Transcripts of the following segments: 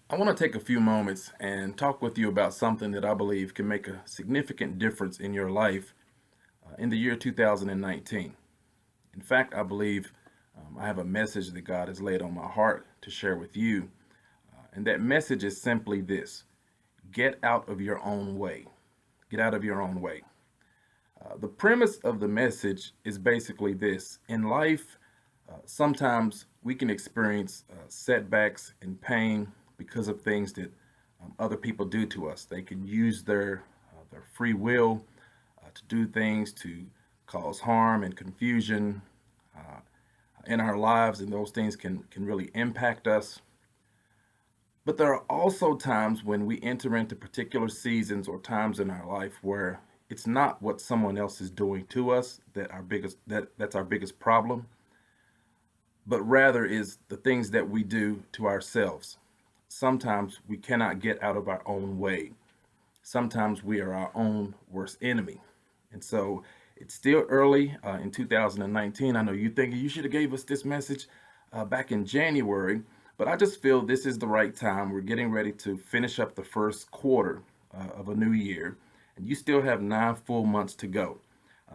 I want to take a few moments and talk with you about something that I believe can make a significant difference in your life in the year 2019. In fact, I believe I have a message that God has laid on my heart to share with you. And that message is simply this: get out of your own way. Get out of your own way. The premise of the message is basically this: in life, sometimes we can experience setbacks and pain because of things that other people do to us. They can use their free will to do things to cause harm and confusion in our lives, and those things can really impact us. But there are also times when we enter into particular seasons or times in our life where it's not what someone else is doing to us that's our biggest problem, but rather is the things that we do to ourselves. Sometimes we cannot get out of our own way. Sometimes we are our own worst enemy. And so it's still early in 2019. I know you think you should have gave us this message back in January, but I just feel this is the right time. We're getting ready to finish up the first quarter of a new year, and you still have 9 full months to go.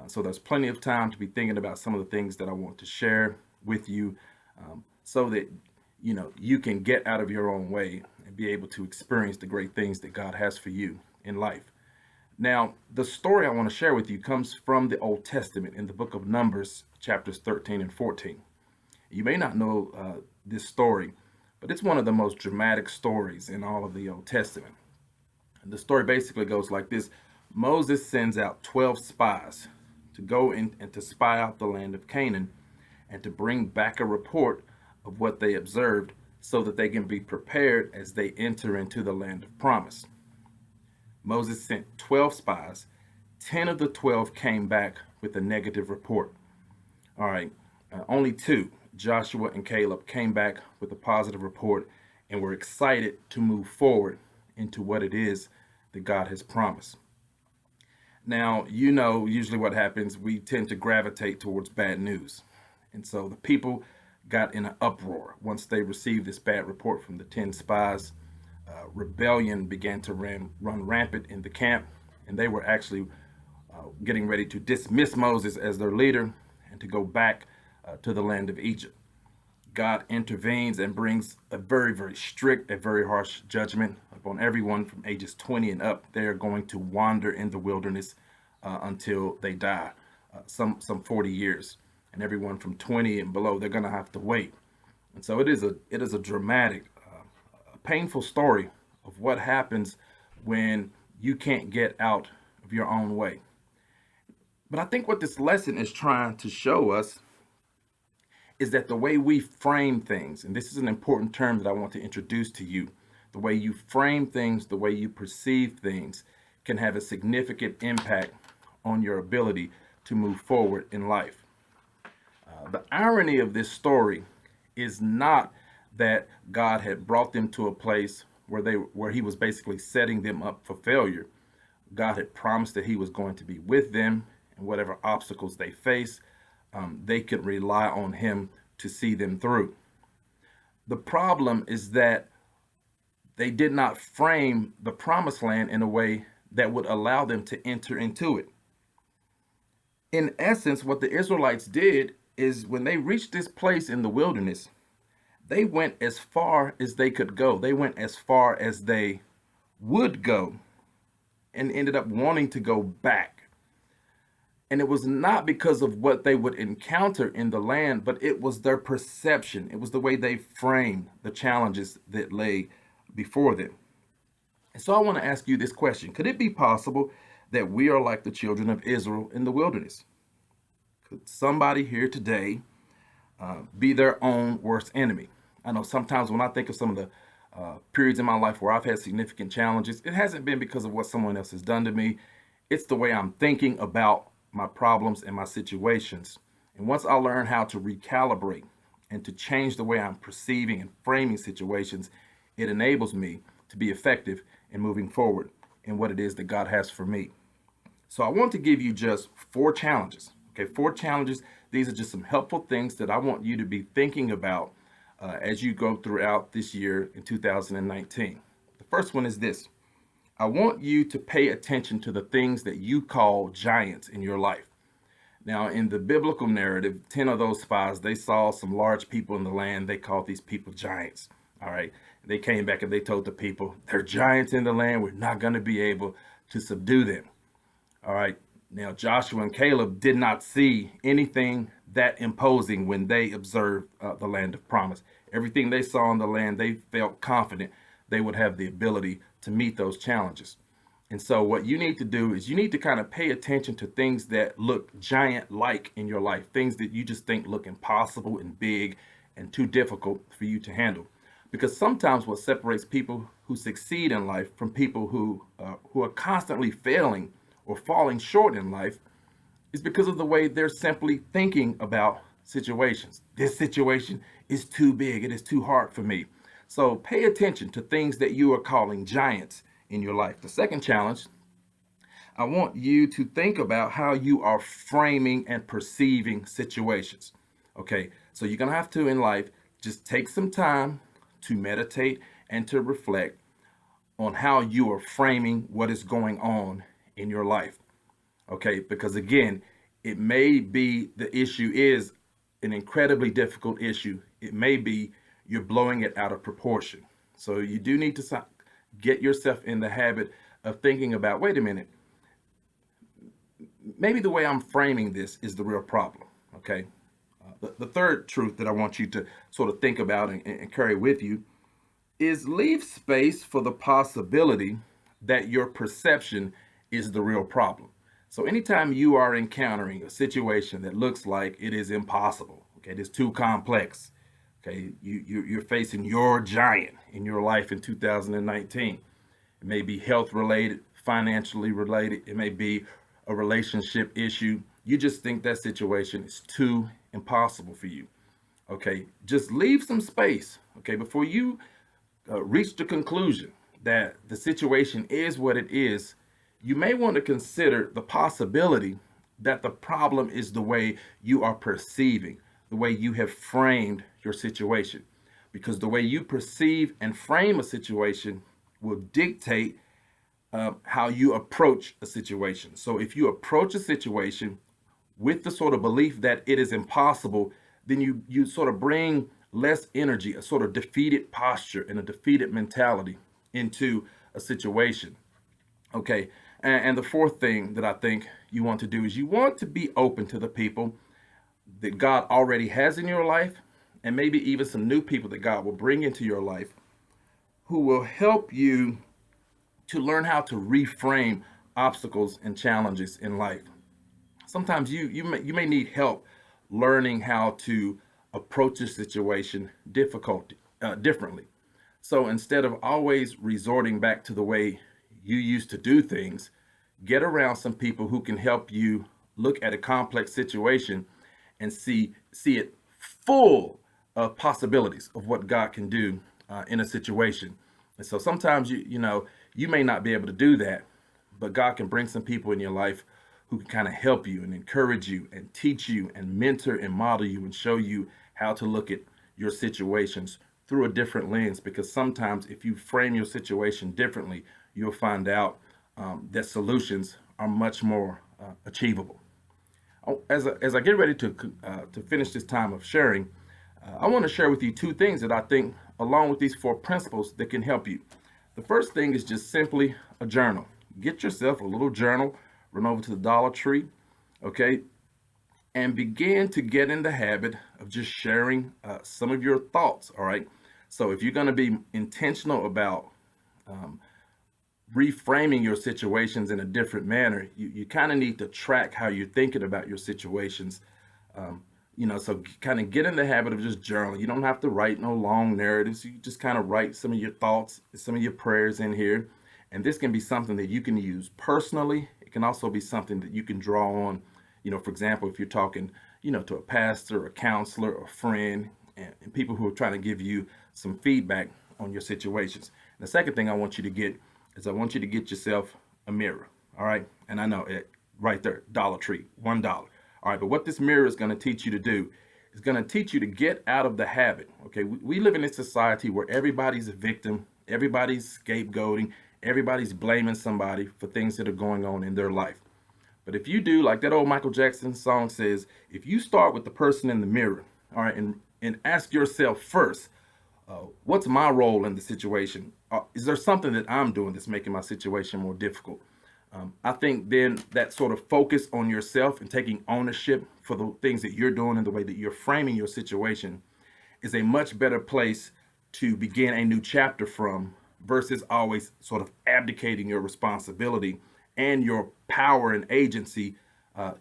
So there's plenty of time to be thinking about some of the things that I want to share with you, so that you can get out of your own way and be able to experience the great things that God has for you in life. Now, the story I want to share with you comes from the Old Testament in the book of Numbers, chapters 13 and 14. You may not know this story, but it's one of the most dramatic stories in all of the Old Testament. And the story basically goes like this: Moses sends out 12 spies to go in and to spy out the land of Canaan and to bring back a report of what they observed so that they can be prepared as they enter into the land of promise. Moses sent 12 spies. 10 of the 12 came back with a negative report. All right, only two, Joshua and Caleb, came back with a positive report and were excited to move forward into what it is that God has promised. Now, usually what happens, we tend to gravitate towards bad news. And so the people got in an uproar once they received this bad report from the 10 spies. Rebellion began to run rampant in the camp, and they were actually getting ready to dismiss Moses as their leader and to go back to the land of Egypt. God intervenes and brings a very, very strict, a very harsh judgment upon everyone from ages 20 and up. They are going to wander in the wilderness until they die, some 40 years. And everyone from 20 and below, they're going to have to wait. And so it is a dramatic, painful story of what happens when you can't get out of your own way. But I think what this lesson is trying to show us is that the way we frame things, and this is an important term that I want to introduce to you, the way you frame things, the way you perceive things, can have a significant impact on your ability to move forward in life. The irony of this story is not that God had brought them to a place where he was basically setting them up for failure. God had promised that he was going to be with them, and whatever obstacles they face, they could rely on him to see them through. The problem is that they did not frame the promised land in a way that would allow them to enter into it. In essence, what the Israelites did is when they reached this place in the wilderness, they went as far as they could go. They went as far as they would go and ended up wanting to go back. And it was not because of what they would encounter in the land, but it was their perception. It was the way they framed the challenges that lay before them. And so I want to ask you this question: could it be possible that we are like the children of Israel in the wilderness? Could somebody here today be their own worst enemy? I know sometimes when I think of some of the periods in my life where I've had significant challenges, it hasn't been because of what someone else has done to me. It's the way I'm thinking about my problems and my situations. And once I learn how to recalibrate and to change the way I'm perceiving and framing situations, it enables me to be effective in moving forward in what it is that God has for me. So I want to give you just 4 challenges. Okay, 4 challenges. These are just some helpful things that I want you to be thinking about as you go throughout this year in 2019. The first one is this: I want you to pay attention to the things that you call giants in your life. Now, in the biblical narrative, 10 of those spies, they saw some large people in the land. They called these people giants. All right. They came back and they told the people, they're giants in the land. We're not going to be able to subdue them. All right. Now, Joshua and Caleb did not see anything that imposing when they observed the land of promise. Everything they saw in the land, they felt confident they would have the ability to meet those challenges. And so what you need to do is you need to kind of pay attention to things that look giant-like in your life, things that you just think look impossible and big and too difficult for you to handle. Because sometimes what separates people who succeed in life from people who are constantly failing or falling short in life is because of the way they're simply thinking about situations. This situation is too big. It is too hard for me. So pay attention to things that you are calling giants in your life. The second challenge, I want you to think about how you are framing and perceiving situations. Okay, so you're gonna have to in life just take some time to meditate and to reflect on how you are framing what is going on in your life. Okay, because again, it may be the issue is an incredibly difficult issue. It may be you're blowing it out of proportion. So you do need to get yourself in the habit of thinking about, wait a minute, maybe the way I'm framing this is the real problem. Okay. The third truth that I want you to sort of think about and carry with you is leave space for the possibility that your perception is the real problem. So anytime you are encountering a situation that looks like it is impossible, okay, it is too complex, okay, you're facing your giant in your life in 2019. It may be health related, financially related. It may be a relationship issue. You just think that situation is too impossible for you. Okay, just leave some space. Okay, before you reach the conclusion that the situation is what it is, you may want to consider the possibility that the problem is the way you are perceiving, the way you have framed your situation. Because the way you perceive and frame a situation will dictate how you approach a situation. So if you approach a situation with the sort of belief that it is impossible, then you sort of bring less energy, a sort of defeated posture and a defeated mentality into a situation. Okay, and the fourth thing that I think you want to do is you want to be open to the people that God already has in your life, and maybe even some new people that God will bring into your life who will help you to learn how to reframe obstacles and challenges in life. Sometimes you may need help learning how to approach a situation differently. So instead of always resorting back to the way you used to do things, get around some people who can help you look at a complex situation and see it full of possibilities of what God can do in a situation. And so sometimes you may not be able to do that, but God can bring some people in your life who can kind of help you and encourage you and teach you and mentor and model you and show you how to look at your situations through a different lens. Because sometimes if you frame your situation differently, you'll find out that solutions are much more achievable. As I get ready to finish this time of sharing, I want to share with you two things that I think, along with these four principles, that can help you. The first thing is just simply a journal. Get yourself a little journal, run over to the Dollar Tree, okay, and begin to get in the habit of just sharing some of your thoughts, all right? So if you're going to be intentional about reframing your situations in a different manner, you kind of need to track how you're thinking about your situations. So kind of get in the habit of just journaling. You don't have to write no long narratives. You just kind of write some of your thoughts, some of your prayers in here. And this can be something that you can use personally. It can also be something that you can draw on, for example, if you're talking, to a pastor, a counselor, a friend, and people who are trying to give you some feedback on your situations. And the second thing I want you to get is I want you to get yourself a mirror. All right. And I know it right there, Dollar Tree, $1. All right. But what this mirror is going to teach you to do is going to teach you to get out of the habit. Okay, we live in a society where everybody's a victim, everybody's scapegoating, everybody's blaming somebody for things that are going on in their life. But if you do, like that old Michael Jackson song says, if you start with the person in the mirror, all right, and ask yourself first, what's my role in the situation? Is there something that I'm doing that's making my situation more difficult? I think then that sort of focus on yourself and taking ownership for the things that you're doing and the way that you're framing your situation is a much better place to begin a new chapter from versus always sort of abdicating your responsibility and your power and agency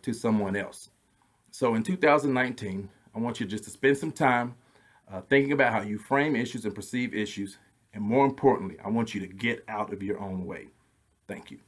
to someone else. So in 2019, I want you just to spend some time thinking about how you frame issues and perceive issues. And more importantly, I want you to get out of your own way. Thank you.